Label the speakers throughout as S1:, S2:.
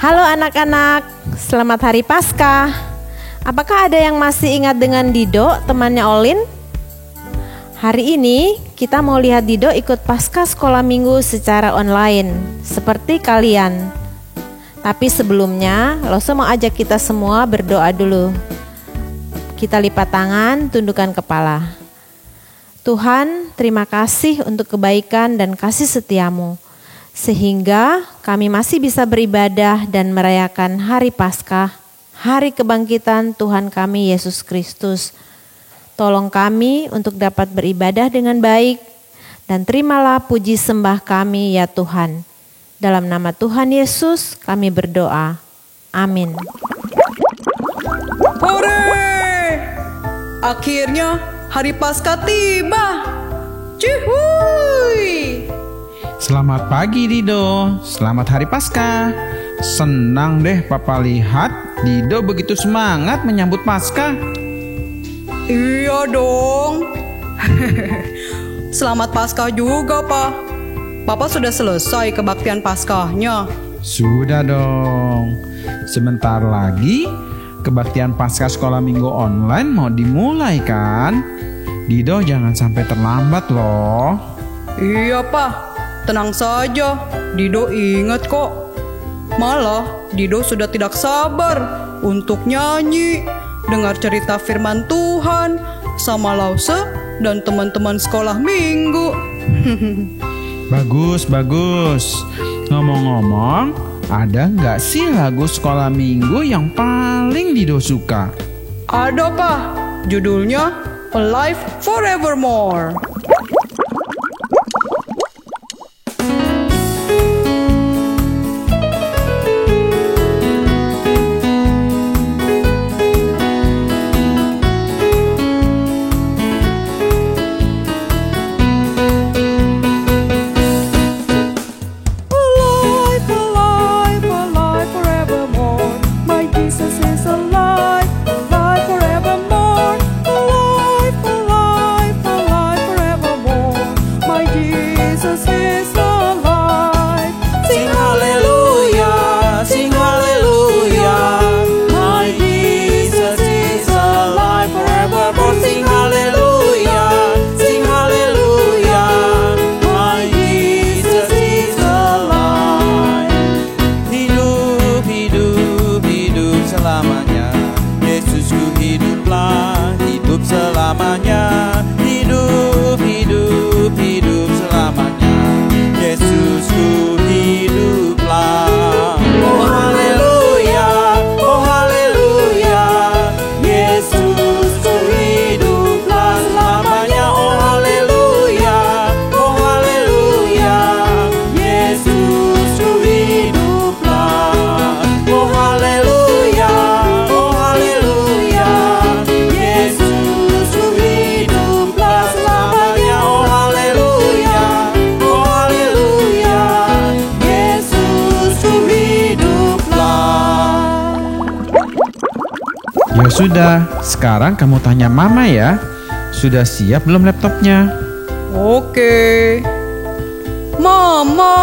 S1: Halo anak-anak, selamat Hari Paskah. Apakah ada yang masih ingat dengan Dido, temannya Olin? Hari ini kita mau lihat Dido ikut Paskah sekolah minggu secara online, seperti kalian. Tapi sebelumnya, Loso mau ajak kita semua berdoa dulu. Kita lipat tangan, tundukkan kepala. Tuhan, terima kasih untuk kebaikan dan kasih setiamu, sehingga kami masih bisa beribadah dan merayakan Hari Paskah, Hari Kebangkitan Tuhan kami Yesus Kristus. Tolong kami untuk dapat beribadah dengan baik, dan terimalah puji sembah kami ya Tuhan. Dalam nama Tuhan Yesus kami berdoa. Amin.
S2: Hore! Akhirnya Hari Paskah tiba. Cihuy!
S3: Selamat pagi Dido, selamat Hari Paskah. Senang deh Papa lihat Dido begitu semangat menyambut Paskah.
S2: Iya dong. Selamat Paskah juga, Pak. Papa sudah selesai kebaktian Paskahnya.
S3: Sudah dong. Sebentar lagi kebaktian Paskah sekolah minggu online mau dimulai kan? Dido jangan sampai terlambat loh.
S2: Iya, Pak. Tenang saja, Dido ingat kok. Malah Dido sudah tidak sabar untuk nyanyi, dengar cerita firman Tuhan sama Lause dan teman-teman sekolah minggu.
S3: Bagus. Ngomong-ngomong, ada nggak sih lagu sekolah minggu yang paling Dido suka?
S2: Ada, Pak. Judulnya Alive Forevermore.
S3: Ya sudah, sekarang kamu tanya Mama ya. Sudah siap belum laptopnya?
S2: Oke. Mama.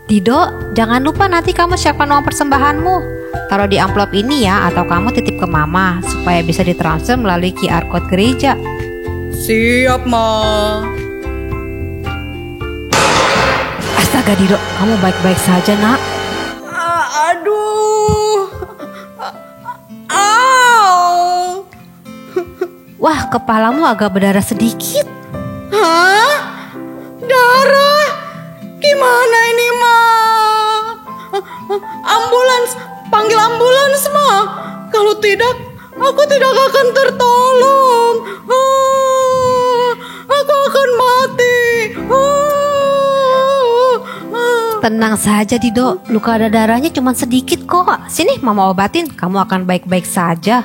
S4: Dido, jangan lupa nanti kamu siapkan uang persembahanmu. Taruh di amplop ini ya, atau kamu titip ke Mama supaya bisa ditransfer melalui QR Code gereja.
S2: Siap, Ma.
S4: Astaga Dido, kamu baik-baik saja nak?
S2: Aduh.
S4: Wah, kepalamu agak berdarah sedikit.
S2: Hah? Darah? Gimana ini, Ma? Ambulans, panggil ambulans, Ma. Kalau tidak, aku tidak akan tertolong. Aku akan mati.
S4: Tenang saja Dido, luka darahnya cuma sedikit kok. Sini mama obatin, kamu akan baik-baik saja.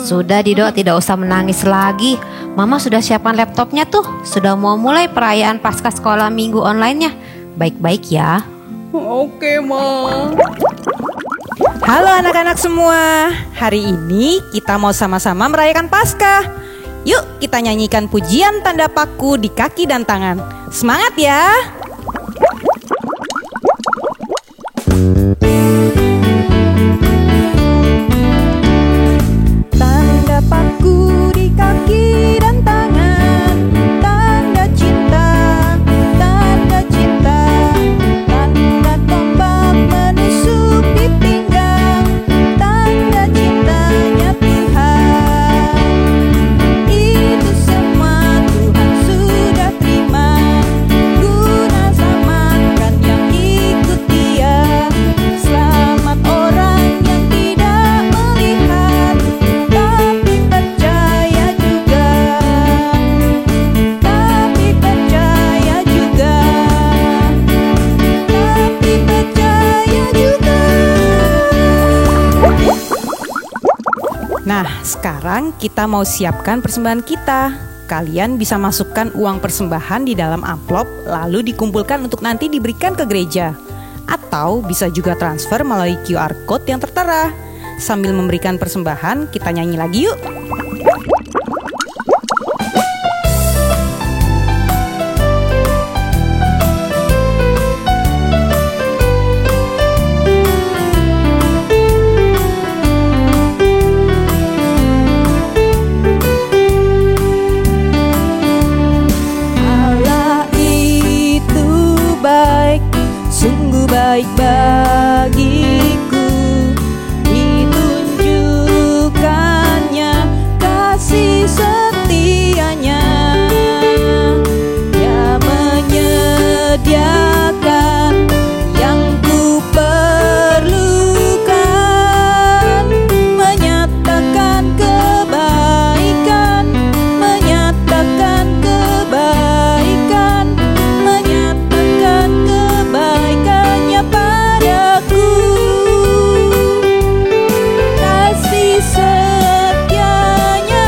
S4: Sudah Dido, tidak usah menangis lagi. Mama sudah siapkan laptopnya tuh. Sudah mau mulai perayaan pasca sekolah minggu online-nya. Baik-baik ya.
S2: Oke, Ma.
S5: Halo anak-anak semua, hari ini kita mau sama-sama merayakan Paskah. Yuk kita nyanyikan pujian tanda paku di kaki dan tangan. Semangat ya! Tanda paku di kaki dan tangan, tanda cinta, tanda cinta, tanda tombak menusuk di pinggang, tanda cintanya Tuhan. Itu semua Tuhan sudah terima, guna selamatkan yang ikut Dia. Selamat orang yang tidak melihat, tapi percaya juga. Tapi percaya juga. Tapi percaya juga. Nah, sekarang kita mau siapkan persembahan kita. Kalian bisa masukkan uang persembahan di dalam amplop, lalu dikumpulkan untuk nanti diberikan ke gereja. Atau bisa juga transfer melalui QR Code yang tertera. Sambil memberikan persembahan, kita nyanyi lagi yuk. Allah itu baik, sungguh baik bagiku. Ditunjukkannya kasih setianya. Dia menyediakan yang ku perlukan, menyatakan kebaikan, menyatakan kebaikan, menyatakan kebaikannya padaku. Kasih setianya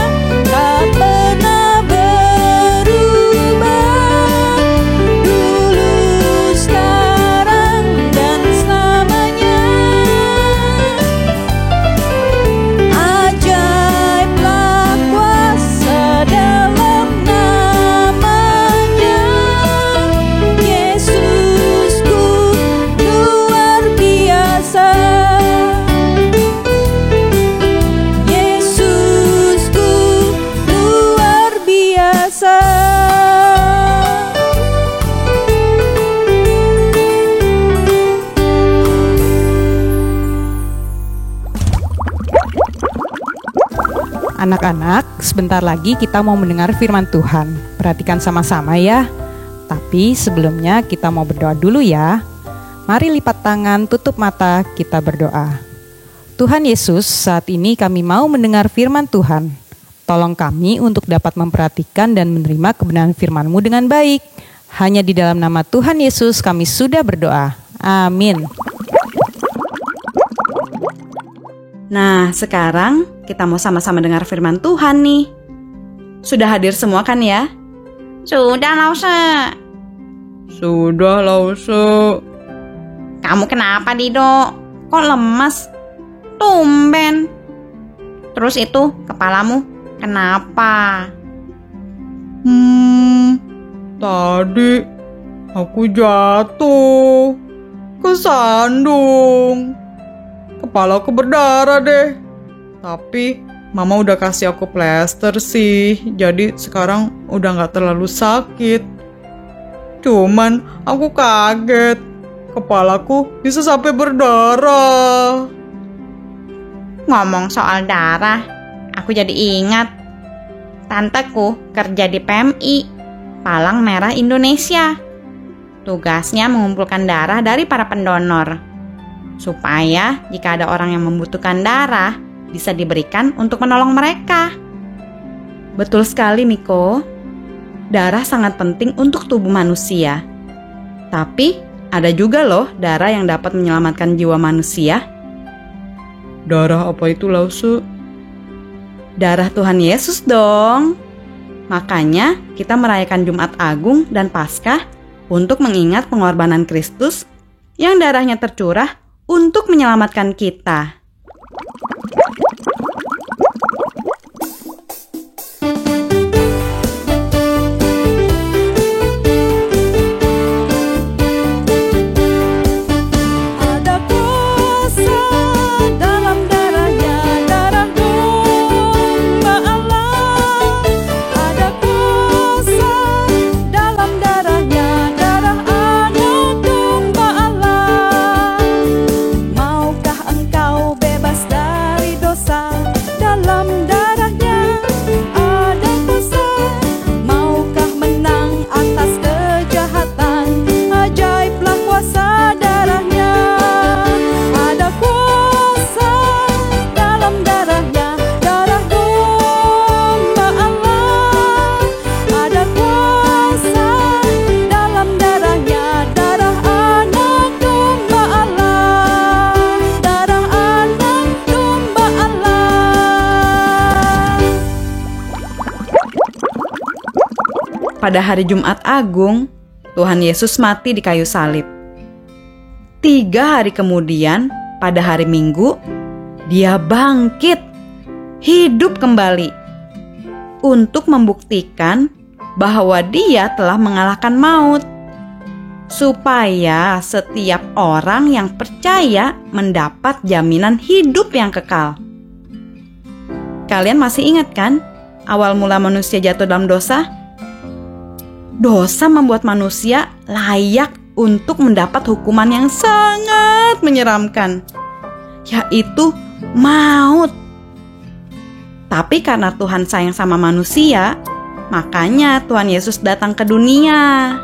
S5: tak pernah berubah, dulu, sekarang, dan selamanya. Ajaiblah kuasa dalam namanya. Yesusku luar biasa. Yesusku luar biasa. Anak-anak, sebentar lagi kita mau mendengar firman Tuhan. Perhatikan sama-sama ya. Tapi sebelumnya kita mau berdoa dulu ya. Mari lipat tangan, tutup mata, kita berdoa. Tuhan Yesus, saat ini kami mau mendengar firman Tuhan. Tolong kami untuk dapat memperhatikan dan menerima kebenaran firman-Mu dengan baik. Hanya di dalam nama Tuhan Yesus kami sudah berdoa. Amin.
S6: Nah, sekarang kita mau sama-sama dengar firman Tuhan nih. Sudah hadir semua kan ya? Sudah, Lause.
S2: Sudah, Lause.
S6: Kamu kenapa, Dido? Kok lemas? Tumben. Terus itu, kepalamu kenapa?
S2: Tadi aku jatuh, kesandung. Kepala aku berdarah deh. Tapi mama udah kasih aku plester sih. Jadi sekarang udah gak terlalu sakit. Cuman aku kaget. kepalaku bisa sampai berdarah.
S6: Ngomong soal darah, aku jadi ingat. Tanteku kerja di PMI, Palang Merah Indonesia. Tugasnya mengumpulkan darah dari para pendonor, supaya jika ada orang yang membutuhkan darah, bisa diberikan untuk menolong mereka. Betul sekali, Miko. Darah sangat penting untuk tubuh manusia. Tapi ada juga loh darah yang dapat menyelamatkan jiwa manusia.
S2: Darah apa itu, Lause?
S6: Darah Tuhan Yesus dong. Makanya kita merayakan Jumat Agung dan Paskah untuk mengingat pengorbanan Kristus yang darahnya tercurah untuk menyelamatkan kita. Pada hari Jumat Agung, Tuhan Yesus mati di kayu salib. 3 hari kemudian, pada hari Minggu, Dia bangkit, hidup kembali, untuk membuktikan bahwa Dia telah mengalahkan maut, supaya setiap orang yang percaya mendapat jaminan hidup yang kekal. Kalian masih ingat kan, awal mula manusia jatuh dalam dosa? Dosa membuat manusia layak untuk mendapat hukuman yang sangat menyeramkan, yaitu maut. Tapi karena Tuhan sayang sama manusia, makanya Tuhan Yesus datang ke dunia.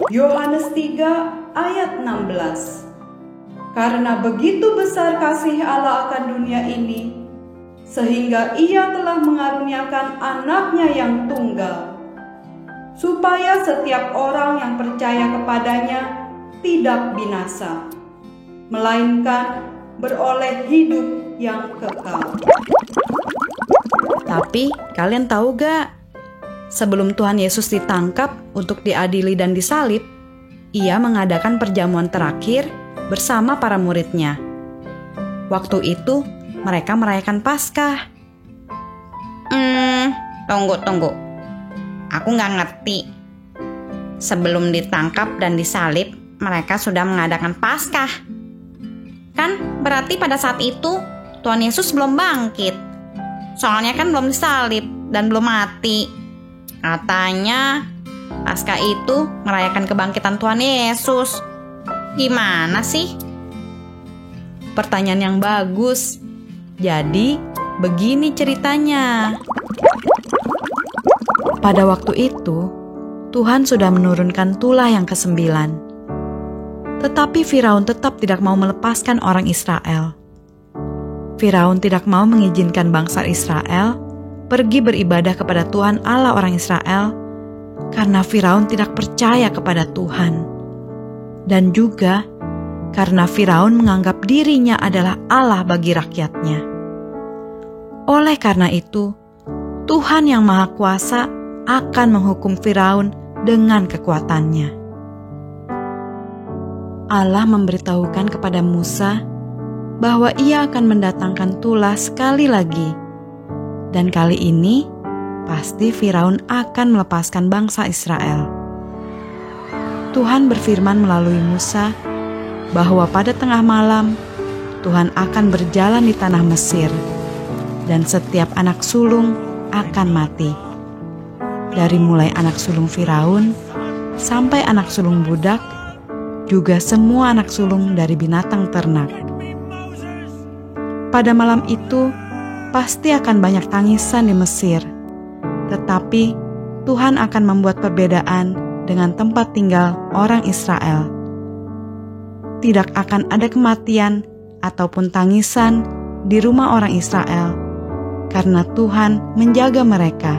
S7: Yohanes 3 ayat 16. Karena begitu besar kasih Allah akan dunia ini, sehingga Ia telah mengaruniakan anaknya yang tunggal, supaya setiap orang yang percaya kepadanya tidak binasa, melainkan beroleh hidup yang kekal.
S6: Tapi kalian tahu gak? Sebelum Tuhan Yesus ditangkap untuk diadili dan disalib, Ia mengadakan perjamuan terakhir bersama para muridnya. Waktu itu mereka merayakan Paskah. Tunggu. Aku nggak ngerti. Sebelum ditangkap dan disalib, mereka sudah mengadakan Paskah. Kan berarti pada saat itu Tuhan Yesus belum bangkit. Soalnya kan belum disalib dan belum mati. Katanya Paskah itu merayakan kebangkitan Tuhan Yesus. Gimana sih? Pertanyaan yang bagus. Jadi, begini ceritanya. Pada waktu itu, Tuhan sudah menurunkan tulah yang ke-9. Tetapi Firaun tetap tidak mau melepaskan orang Israel. Firaun tidak mau mengizinkan bangsa Israel pergi beribadah kepada Tuhan Allah orang Israel karena Firaun tidak percaya kepada Tuhan. Dan juga karena Firaun menganggap dirinya adalah Allah bagi rakyatnya. Oleh karena itu, Tuhan yang Maha Kuasa akan menghukum Firaun dengan kekuatannya. Allah memberitahukan kepada Musa bahwa Ia akan mendatangkan tulah sekali lagi. Dan kali ini, pasti Firaun akan melepaskan bangsa Israel. Tuhan berfirman melalui Musa bahwa pada tengah malam, Tuhan akan berjalan di tanah Mesir, dan setiap anak sulung akan mati. Dari mulai anak sulung Firaun
S7: sampai anak sulung budak, juga semua anak sulung dari binatang ternak. Pada malam itu, pasti akan banyak tangisan di Mesir. Tetapi Tuhan akan membuat perbedaan dengan tempat tinggal orang Israel. Tidak akan ada kematian ataupun tangisan di rumah orang Israel, karena Tuhan menjaga mereka.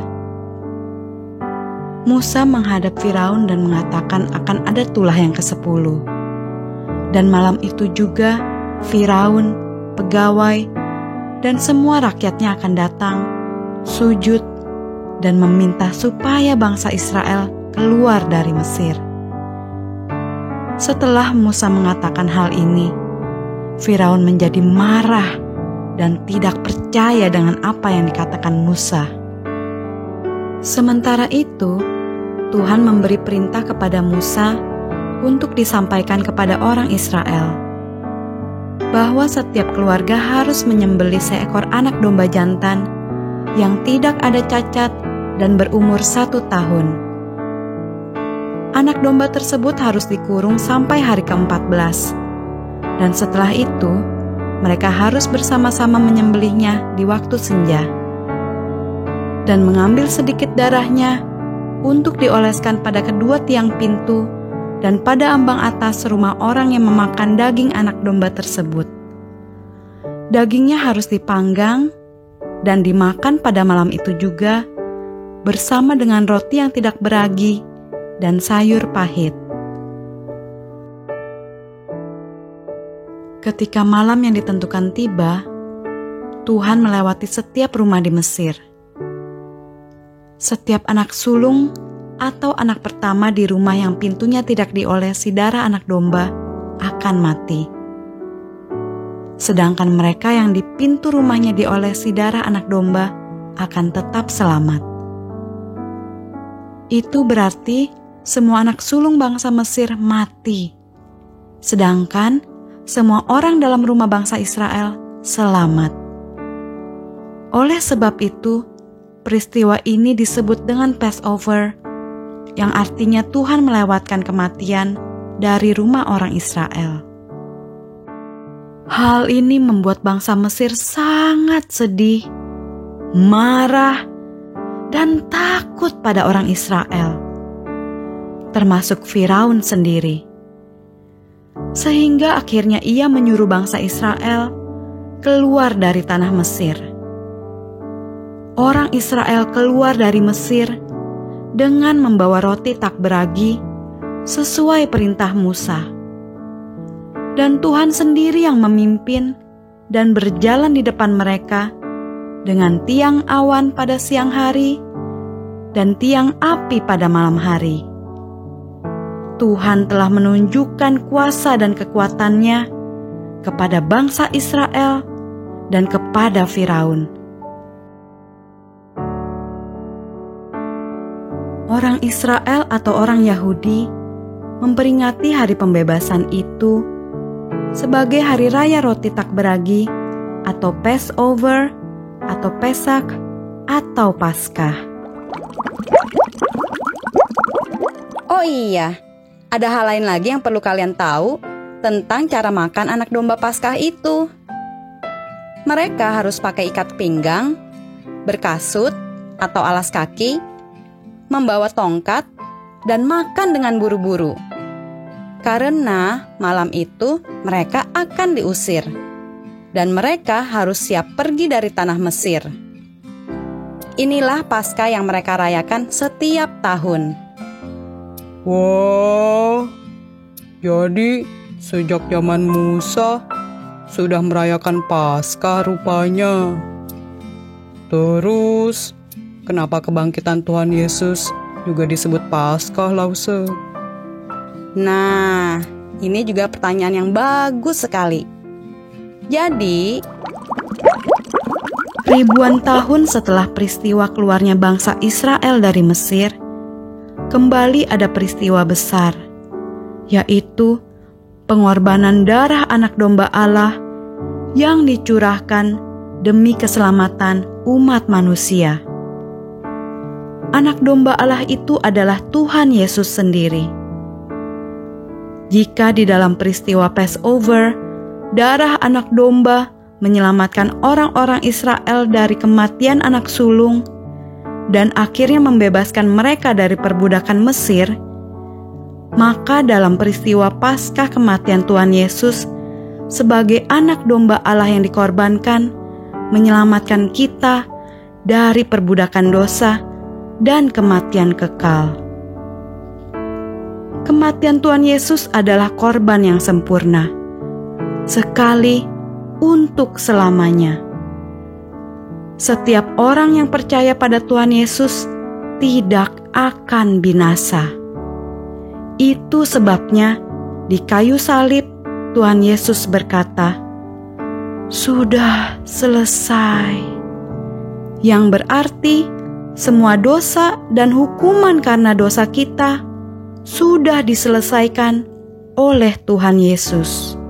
S7: Musa menghadap Firaun dan mengatakan akan ada tulah yang ke-10. Dan malam itu juga Firaun, pegawai, dan semua rakyatnya akan datang, sujud, dan meminta supaya bangsa Israel keluar dari Mesir. Setelah Musa mengatakan hal ini, Firaun menjadi marah dan tidak percaya dengan apa yang dikatakan Musa. Sementara itu, Tuhan memberi perintah kepada Musa untuk disampaikan kepada orang Israel bahwa setiap keluarga harus menyembelih seekor anak domba jantan yang tidak ada cacat dan berumur 1 tahun. Anak domba tersebut harus dikurung sampai hari ke-14, dan setelah itu mereka harus bersama-sama menyembelihnya di waktu senja dan mengambil sedikit darahnya untuk dioleskan pada kedua tiang pintu dan pada ambang atas rumah orang yang memakan daging anak domba tersebut. Dagingnya harus dipanggang dan dimakan pada malam itu juga, bersama dengan roti yang tidak beragi dan sayur pahit. Ketika malam yang ditentukan tiba, Tuhan melewati setiap rumah di Mesir. Setiap anak sulung atau anak pertama di rumah yang pintunya tidak diolesi darah anak domba akan mati. Sedangkan mereka yang di pintu rumahnya diolesi darah anak domba akan tetap selamat. Itu berarti semua anak sulung bangsa Mesir mati. Sedangkan semua orang dalam rumah bangsa Israel selamat. Oleh sebab itu, peristiwa ini disebut dengan Passover, yang artinya Tuhan melewatkan kematian dari rumah orang Israel. Hal ini membuat bangsa Mesir sangat sedih, marah, dan takut pada orang Israel, termasuk Firaun sendiri. Sehingga akhirnya ia menyuruh bangsa Israel keluar dari tanah Mesir. Orang Israel keluar dari Mesir dengan membawa roti tak beragi sesuai perintah Musa. Dan Tuhan sendiri yang memimpin dan berjalan di depan mereka dengan tiang awan pada siang hari dan tiang api pada malam hari. Tuhan telah menunjukkan kuasa dan kekuatannya kepada bangsa Israel dan kepada Firaun. Orang Israel atau orang Yahudi memperingati hari pembebasan itu sebagai hari raya roti tak beragi atau Passover atau Pesak atau Paskah.
S2: Oh iya, ada hal lain lagi yang perlu kalian tahu tentang cara makan anak domba Paskah itu. Mereka harus pakai ikat pinggang, berkasut atau alas kaki, membawa tongkat, dan makan dengan buru-buru. Karena malam itu mereka akan diusir, dan mereka harus siap pergi dari tanah Mesir. Inilah Paskah yang mereka rayakan setiap tahun.
S8: Wah, jadi sejak zaman Musa sudah merayakan Paskah rupanya. Terus, kenapa kebangkitan Tuhan Yesus juga disebut Paskah, Lause?
S2: Nah, ini juga pertanyaan yang bagus sekali. Jadi,
S7: ribuan tahun setelah peristiwa keluarnya bangsa Israel dari Mesir, kembali ada peristiwa besar, yaitu pengorbanan darah anak domba Allah yang dicurahkan demi keselamatan umat manusia. Anak domba Allah itu adalah Tuhan Yesus sendiri. Jika di dalam peristiwa Passover, darah anak domba menyelamatkan orang-orang Israel dari kematian anak sulung dan akhirnya membebaskan mereka dari perbudakan Mesir, maka dalam peristiwa Paskah kematian Tuhan Yesus sebagai anak domba Allah yang dikorbankan, menyelamatkan kita dari perbudakan dosa dan kematian kekal. Kematian Tuhan Yesus adalah korban yang sempurna, sekali untuk selamanya. Setiap orang yang percaya pada Tuhan Yesus tidak akan binasa. Itu sebabnya di kayu salib Tuhan Yesus berkata, "Sudah selesai." Yang berarti semua dosa dan hukuman karena dosa kita sudah diselesaikan oleh Tuhan Yesus.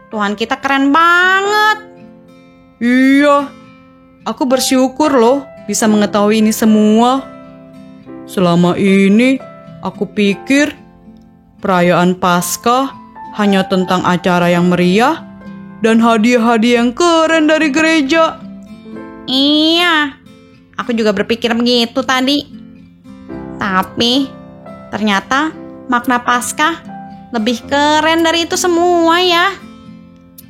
S6: Tuhan kita keren banget.
S2: Iya, aku bersyukur loh bisa mengetahui ini semua. Selama ini aku pikir perayaan Paskah hanya tentang acara yang meriah dan hadiah-hadiah yang keren dari gereja.
S6: Iya, aku juga berpikir begitu tadi. Tapi ternyata makna Paskah lebih keren dari itu semua ya.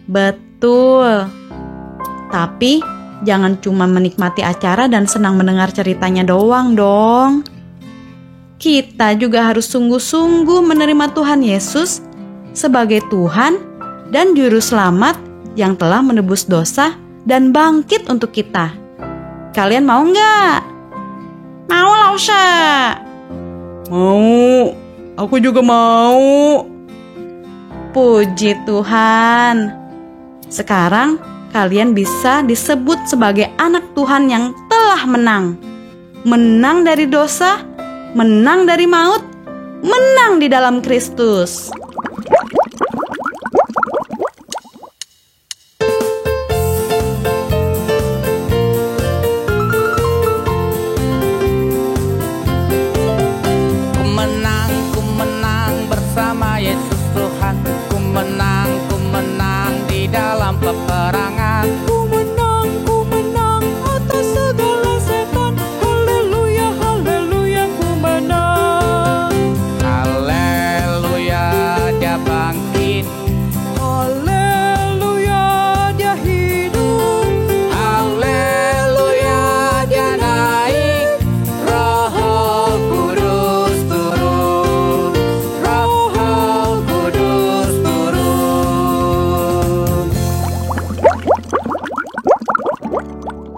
S6: Betul. Tapi jangan cuma menikmati acara dan senang mendengar ceritanya doang dong. Kita juga harus sungguh-sungguh menerima Tuhan Yesus sebagai Tuhan dan Juru Selamat yang telah menebus dosa dan bangkit untuk kita. Kalian mau nggak? Mau lah, Usha.
S2: Mau, aku juga mau.
S6: Puji Tuhan. Sekarang kalian bisa disebut sebagai anak Tuhan yang telah menang. Menang dari dosa, menang dari maut, menang di dalam Kristus.
S9: Ku menang bersama Yesus Tuhan. Ku menang di dalam peperangan. Ku menang atas segala setan. Haleluya, haleluya, ku menang. Haleluya,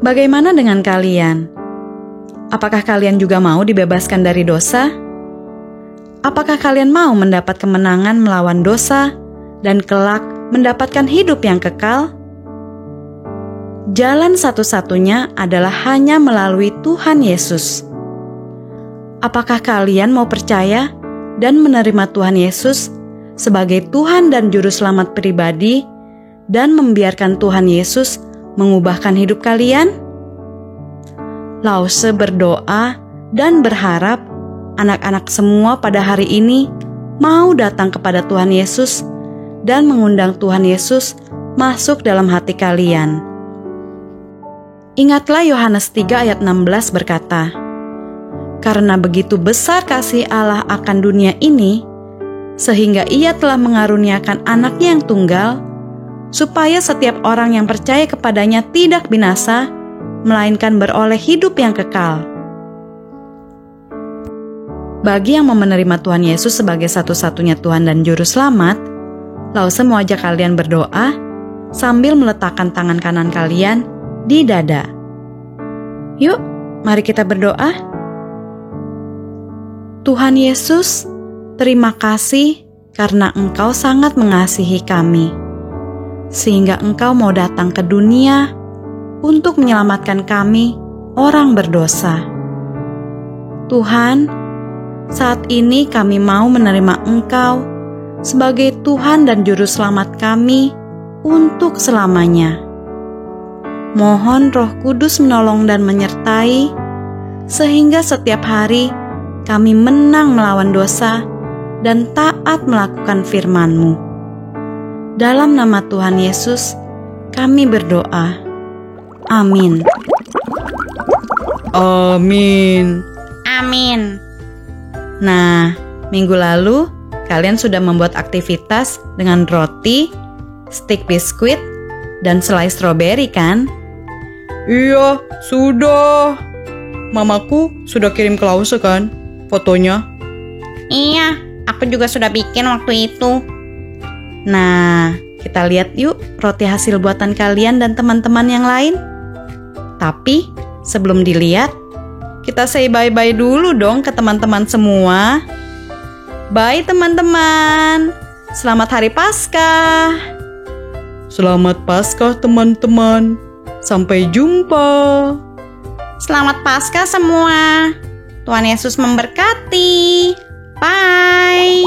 S7: Bagaimana dengan kalian? Apakah kalian juga mau dibebaskan dari dosa? Apakah kalian mau mendapat kemenangan melawan dosa dan kelak mendapatkan hidup yang kekal? Jalan satu-satunya adalah hanya melalui Tuhan Yesus. Apakah kalian mau percaya dan menerima Tuhan Yesus sebagai Tuhan dan Juru Selamat pribadi dan membiarkan Tuhan Yesus mengubahkan hidup kalian? Lause berdoa dan berharap anak-anak semua pada hari ini mau datang kepada Tuhan Yesus dan mengundang Tuhan Yesus masuk dalam hati kalian. Ingatlah Yohanes 3 ayat 16 berkata, "Karena begitu besar kasih Allah akan dunia ini, sehingga Ia telah mengaruniakan anaknya yang tunggal, supaya setiap orang yang percaya kepadanya tidak binasa, melainkan beroleh hidup yang kekal." Bagi yang mau menerima Tuhan Yesus sebagai satu-satunya Tuhan dan Juru Selamat, Lause mau ajak kalian berdoa sambil meletakkan tangan kanan kalian di dada. Yuk, mari kita berdoa. Tuhan Yesus, terima kasih karena Engkau sangat mengasihi kami, sehingga Engkau mau datang ke dunia untuk menyelamatkan kami, orang berdosa. Tuhan, saat ini kami mau menerima Engkau sebagai Tuhan dan Juru Selamat kami untuk selamanya. Mohon Roh Kudus menolong dan menyertai, sehingga setiap hari kami menang melawan dosa dan taat melakukan firman-Mu. Dalam nama Tuhan Yesus, kami berdoa. Amin.
S8: Amin.
S6: Amin.
S7: Nah, minggu lalu kalian sudah membuat aktivitas dengan roti, stik biskuit, dan selai stroberi kan?
S8: Iya, sudah. Mamaku sudah kirim ke Lause kan fotonya?
S6: Iya, aku juga sudah bikin waktu itu.
S7: Nah, kita lihat yuk roti hasil buatan kalian dan teman-teman yang lain. Tapi sebelum dilihat, kita say bye-bye dulu dong ke teman-teman semua. Bye teman-teman. Selamat Hari Paskah.
S8: Selamat Paskah teman-teman. Sampai jumpa.
S6: Selamat Paskah semua. Tuhan Yesus memberkati. Bye.